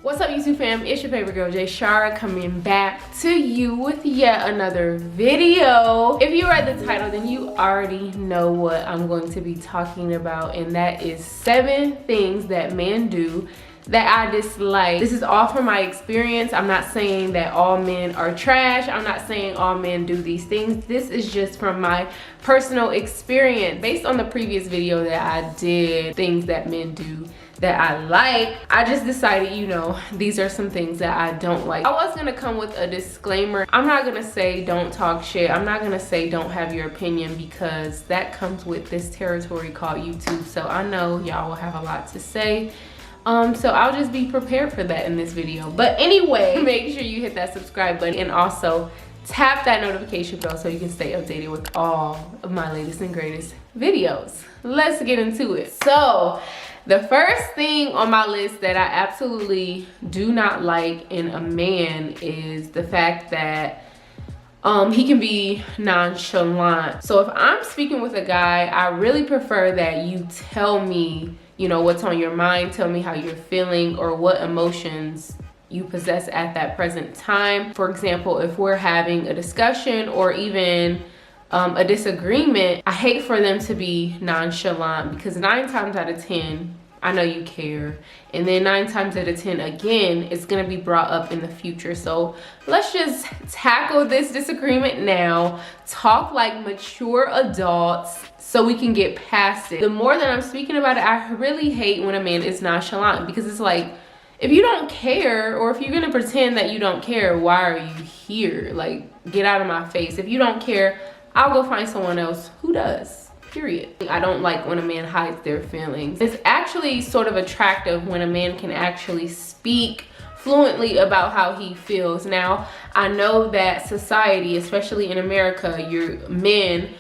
What's up, YouTube fam? It's your favorite girl, Jay Shara, coming back to you with yet another video. If you read the title, then you already know what I'm going to be talking about, and that is 7 things that men do that I dislike. This is all from my experience. I'm not saying that all men are trash. I'm not saying all men do these things. This is just from my personal experience. Based on the previous video that I did, things that men do that I like, I just decided, you know, these are some things that I don't like. I was gonna come with a disclaimer. I'm not gonna say don't talk shit. I'm not gonna say don't have your opinion, because that comes with this territory called YouTube. So I know y'all will have a lot to say. So I'll just be prepared for that in this video. But anyway, make sure you hit that subscribe button and also tap that notification bell so you can stay updated with all of my latest and greatest videos. Let's get into it. So the first thing on my list that I absolutely do not like in a man is the fact that he can be nonchalant. So if I'm speaking with a guy, I really prefer that you tell me, you know, what's on your mind, tell me how you're feeling or what emotions you possess at that present time. For example, if we're having a discussion or even a disagreement, I hate for them to be nonchalant, because 9 times out of 10, I know you care. And then 9 times out of 10, again, it's gonna be brought up in the future. So let's just tackle this disagreement now, talk like mature adults so we can get past it. The more that I'm speaking about it, I really hate when a man is nonchalant, because it's like, if you don't care, or if you're gonna pretend that you don't care, why are you here? Like, get out of my face. If you don't care, I'll go find someone else who does. Period. I don't like when a man hides their feelings. It's actually sort of attractive when a man can actually speak fluently about how he feels. Now, I know that society, especially in America, your men,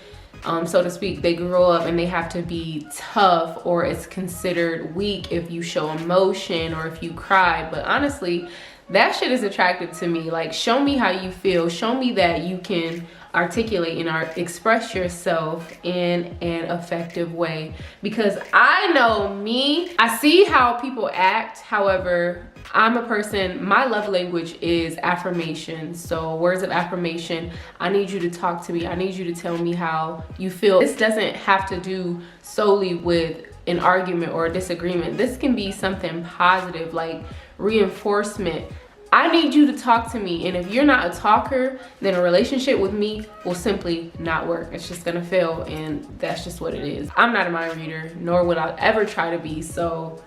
so to speak, they grow up and they have to be tough, or it's considered weak if you show emotion or if you cry. But honestly, that shit is attractive to me. Like, show me how you feel. Show me that you can articulate and express yourself in an effective way. Because I know me, I see how people act. However, I'm a person, my love language is affirmation. So words of affirmation. I need you to talk to me. I need you to tell me how you feel. This doesn't have to do solely with an argument or a disagreement. This can be something positive, like reinforcement. I need you to talk to me, and if you're not a talker, then a relationship with me will simply not work. It's just gonna fail, and that's just what it is. I'm not a mind reader, nor would I ever try to be, so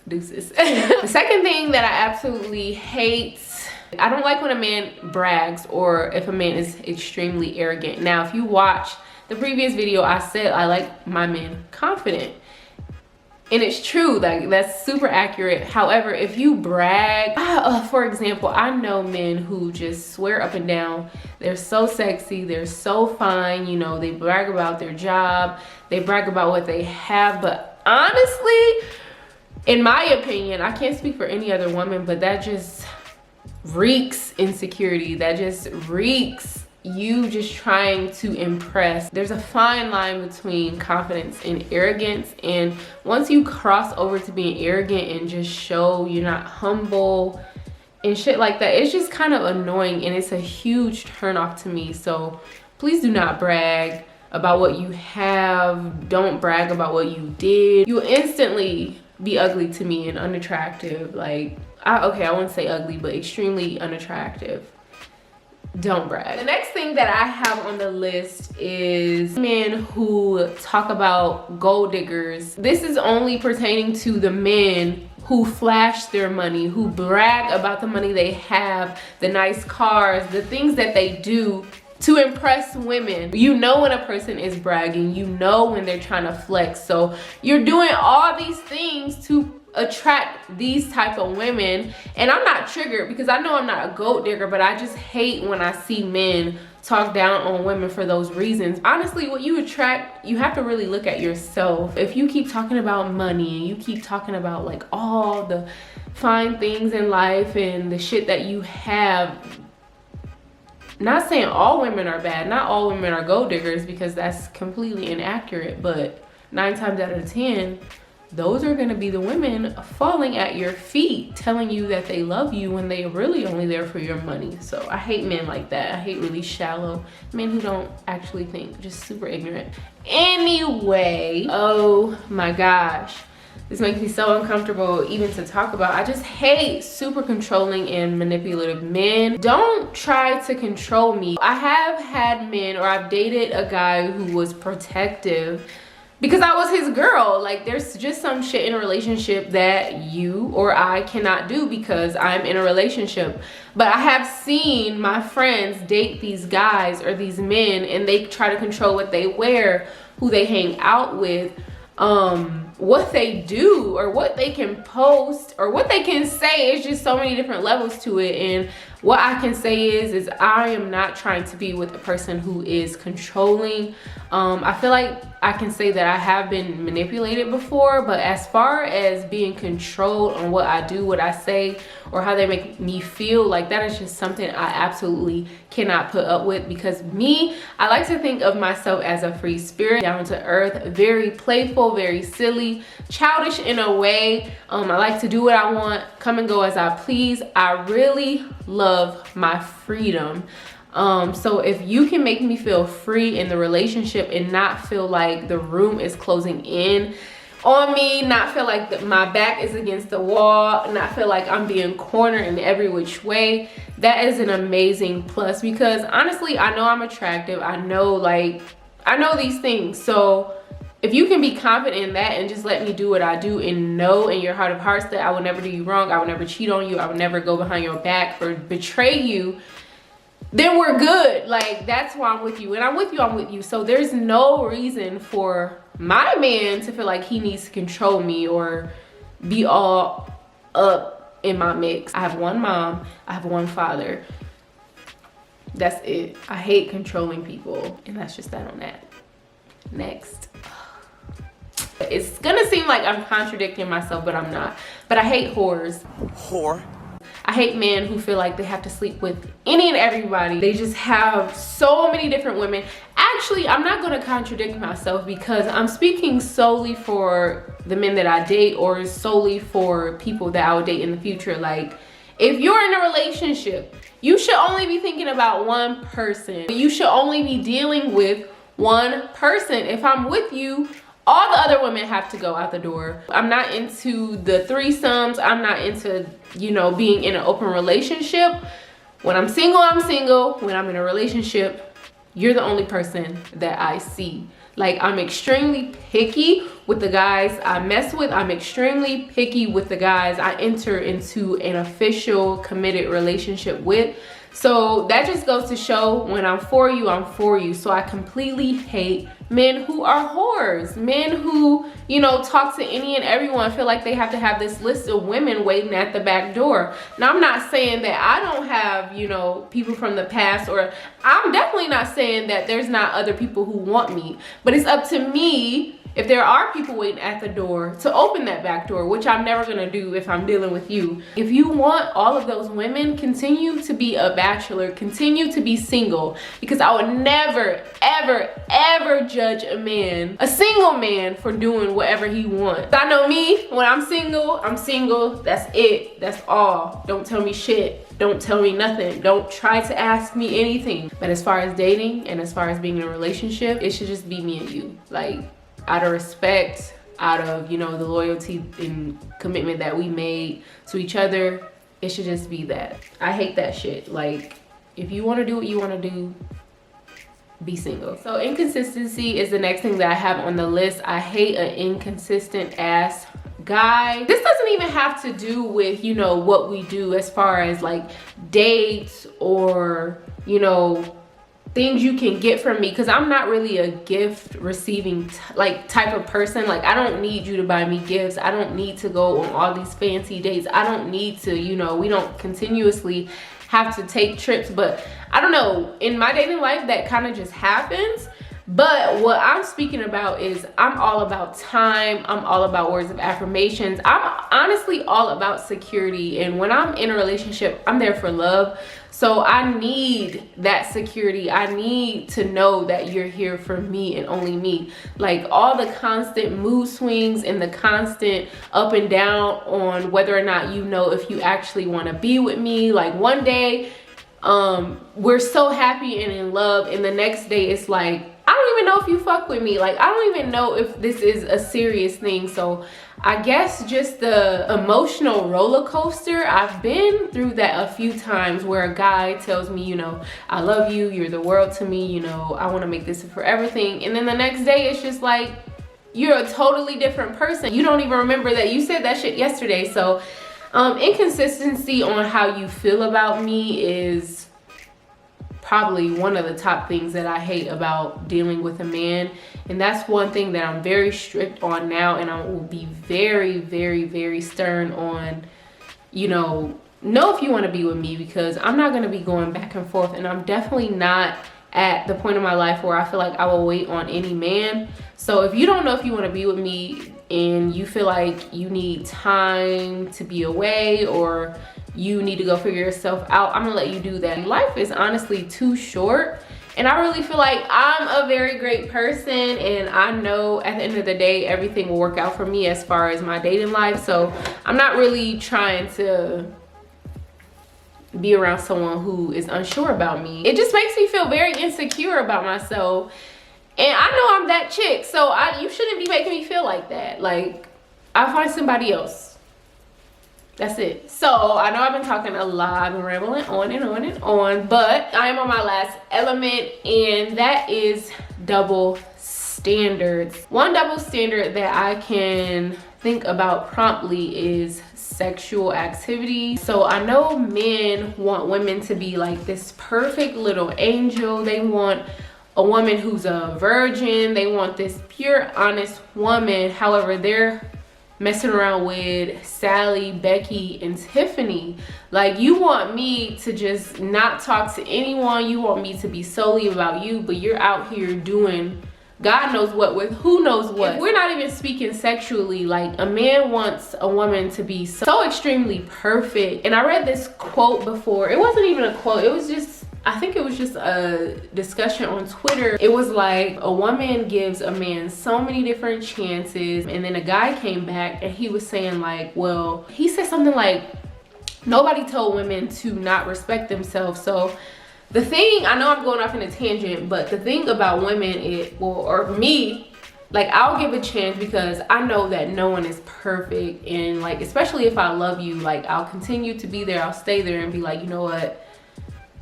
deuces. The second thing that I absolutely hate, I don't like when a man brags or if a man is extremely arrogant. Now, if you watch the previous video, I said I like my men confident. And it's true, like that's super accurate. However, if you brag, for example, I know men who just swear up and down, they're so sexy, they're so fine, you know, they brag about their job, they brag about what they have. But honestly, in my opinion, I can't speak for any other woman, but that just reeks insecurity. That just reeks you just trying to impress. There's a fine line between confidence and arrogance, and once you cross over to being arrogant and just show you're not humble and shit like that, it's just kind of annoying, and it's a huge turn off to me. So please do not brag about what you have. Don't brag about what you did. You'll instantly be ugly to me and unattractive. Like, okay, I wouldn't say ugly, but extremely unattractive. Don't brag. The next thing that I have on the list is men who talk about gold diggers. This is only pertaining to the men who flash their money, who brag about the money they have, the nice cars, the things that they do to impress women. You know when a person is bragging, you know when they're trying to flex. So you're doing all these things to attract these type of women, and I'm not triggered because I know I'm not a gold digger, but I just hate when I see men talk down on women for those reasons. Honestly, what you attract, you have to really look at yourself. If you keep talking about money and you keep talking about like all the find things in life and the shit that you have. Not saying all women are bad, not all women are gold diggers, because that's completely inaccurate, but 9 times out of 10, those are gonna be the women falling at your feet, telling you that they love you when they are really only there for your money. So I hate men like that. I hate really shallow men who don't actually think, just super ignorant. Anyway, oh my gosh. This makes me so uncomfortable even to talk about. I just hate super controlling and manipulative men. Don't try to control me. I have had men, or I've dated a guy who was protective because I was his girl. Like, there's just some shit in a relationship that you or I cannot do because I'm in a relationship. But I have seen my friends date these guys or these men, and they try to control what they wear, who they hang out with, what they do, or what they can post, or what they can say. It's just so many different levels to it. And what I can say is I am not trying to be with a person who is controlling. I feel like I can say that I have been manipulated before, but as far as being controlled on what I do, what I say, or how they make me feel, like, that is just something I absolutely cannot put up with. Because me, I like to think of myself as a free spirit, down to earth, very playful, very silly, childish in a way. I like to do what I want, come and go as I please. I really love my freedom. So if you can make me feel free in the relationship and not feel like the room is closing in on me, not feel like my back is against the wall, not feel like I'm being cornered in every which way, that is an amazing plus. Because honestly, I know I'm attractive. I know these things. So if you can be confident in that and just let me do what I do, and know in your heart of hearts that I will never do you wrong, I will never cheat on you, I will never go behind your back or betray you, then we're good. Like, that's why I'm with you. And I'm with you. So there's no reason for my man to feel like he needs to control me or be all up in my mix. I have one mom, I have one father. That's it. I hate controlling people. And that's just that on that. Next. It's gonna seem like I'm contradicting myself, but I'm not. But I hate whores. Whore. I hate men who feel like they have to sleep with any and everybody. They just have so many different women. Actually, I'm not gonna contradict myself, because I'm speaking solely for the men that I date, or solely for people that I would date in the future. Like, if you're in a relationship, you should only be thinking about one person. You should only be dealing with one person. If I'm with you, all the other women have to go out the door. I'm not into the threesomes. I'm not into, you know, being in an open relationship. When I'm single, I'm single. When I'm in a relationship, you're the only person that I see. Like, I'm extremely picky with the guys I mess with. I'm extremely picky with the guys I enter into an official committed relationship with. So that just goes to show, when I'm for you, I'm for you. So I completely hate men who are whores, men who, you know, talk to any and everyone, feel like they have to have this list of women waiting at the back door. Now, I'm not saying that I don't have, you know, people from the past, or I'm definitely not saying that there's not other people who want me, but it's up to me, if there are people waiting at the door, to open that back door, which I'm never gonna do if I'm dealing with you. If you want all of those women, continue to be a bachelor, continue to be single, because I would never, ever, ever judge a man, a single man, for doing whatever he wants. I know me, when I'm single, that's it, that's all. Don't tell me shit. Don't tell me nothing. Don't try to ask me anything. But as far as dating and as far as being in a relationship, it should just be me and you. Like, out of respect, out of, you know, the loyalty and commitment that we made to each other, it should just be that. I hate that shit. Like, if you want to do what you want to do, be single. So inconsistency is the next thing that I have on the list. I hate an inconsistent ass guy. This doesn't even have to do with, you know, what we do as far as like dates or, you know, things you can get from me, because I'm not really a gift receiving type of person. Like, I don't need you to buy me gifts. I don't need to go on all these fancy dates. I don't need to, you know, we don't continuously have to take trips. But I don't know, in my dating life, that kind of just happens. But what I'm speaking about is I'm all about time. I'm all about words of affirmations. I'm honestly all about security. And when I'm in a relationship, I'm there for love. So I need that security. I need to know that you're here for me and only me. Like all the constant mood swings and the constant up and down on whether or not you know if you actually want to be with me. Like one day, we're so happy and in love, and the next day it's like, I don't even know if you fuck with me. Like I don't even know if this is a serious thing. So I guess just the emotional roller coaster, I've been through that a few times where a guy tells me, you know, I love you, you're the world to me, you know, I want to make this a forever thing, and then the next day it's just like you're a totally different person. You don't even remember that you said that shit yesterday. So inconsistency on how you feel about me is probably one of the top things that I hate about dealing with a man. And that's one thing that I'm very strict on now, and I will be very, very, very stern on, you know if you want to be with me, because I'm not going to be going back and forth, and I'm definitely not at the point in my life where I feel like I will wait on any man. So if you don't know if you want to be with me and you feel like you need time to be away, or you need to go figure yourself out, I'm gonna let you do that. Life is honestly too short, and I really feel like I'm a very great person, and I know at the end of the day everything will work out for me as far as my dating life. So I'm not really trying to be around someone who is unsure about me. It just makes me feel very insecure about myself, and I know I'm that chick, so you shouldn't be making me feel like that. Like, I'll find somebody else. That's it. So I know I've been talking a lot, I've been rambling on and on and on, but I am on my last element, and that is double standards. One double standard that I can think about promptly is sexual activity. So I know men want women to be like this perfect little angel. They want a woman who's a virgin. They want this pure, honest woman. However, they're messing around with Sally, Becky, and Tiffany. Like, you want me to just not talk to anyone. You want me to be solely about you, but you're out here doing God knows what with who knows what. If we're not even speaking sexually, like, a man wants a woman to be so extremely perfect. And I read this quote before. It wasn't even a quote. It was just, I think it was just a discussion on Twitter. It was like, a woman gives a man so many different chances, and then a guy came back and he was saying like, well, he said something like, nobody told women to not respect themselves. So the thing, I know I'm going off in a tangent, but the thing about women, or me, like, I'll give a chance because I know that no one is perfect. And like, especially if I love you, like, I'll continue to be there. I'll stay there and be like, you know what?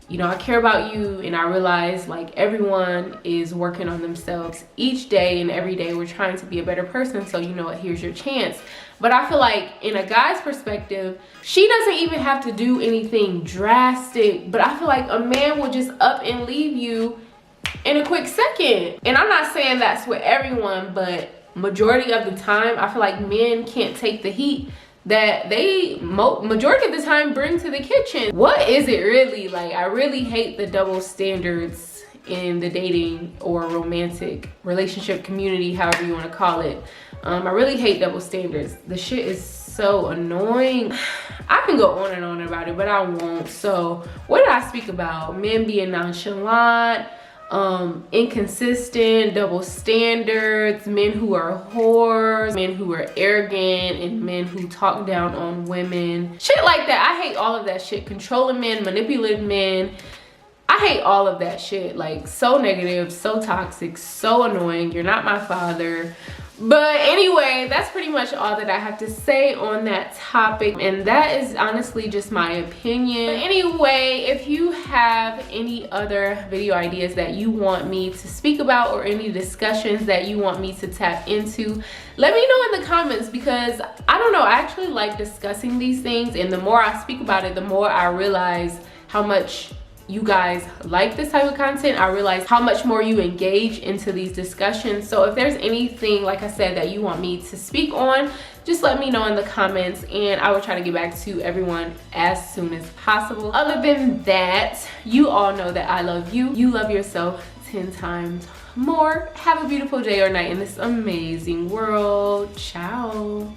You know, I care about you, and I realize like everyone is working on themselves each day, and every day we're trying to be a better person. So you know what, here's your chance. But I feel like in a guy's perspective, she doesn't even have to do anything drastic, but I feel like a man will just up and leave you in a quick second. And I'm not saying that's with everyone, but majority of the time, I feel like men can't take the heat that they majority of the time bring to the kitchen. What is it really? Like, I really hate the double standards in the dating or romantic relationship community, however you want to call it. I really hate double standards. The shit is so annoying. I can go on and on about it, but I won't. So what did I speak about? Men being nonchalant, inconsistent, double standards, men who are whores, men who are arrogant, and men who talk down on women. Shit like that. I hate all of that shit. Controlling men, manipulative men. I hate all of that shit. Like, so negative, so toxic, so annoying. You're not my father. But anyway, that's pretty much all that I have to say on that topic, and that is honestly just my opinion. But anyway, if you have any other video ideas that you want me to speak about, or any discussions that you want me to tap into, let me know in the comments, because I don't know, I actually like discussing these things, and the more I speak about it, the more I realize how much you guys like this type of content. I realize how much more you engage into these discussions. So if there's anything, like I said, that you want me to speak on, just let me know in the comments, and I will try to get back to everyone as soon as possible. Other than that, you all know that I love you. You love yourself 10 times more. Have a beautiful day or night in this amazing world. Ciao.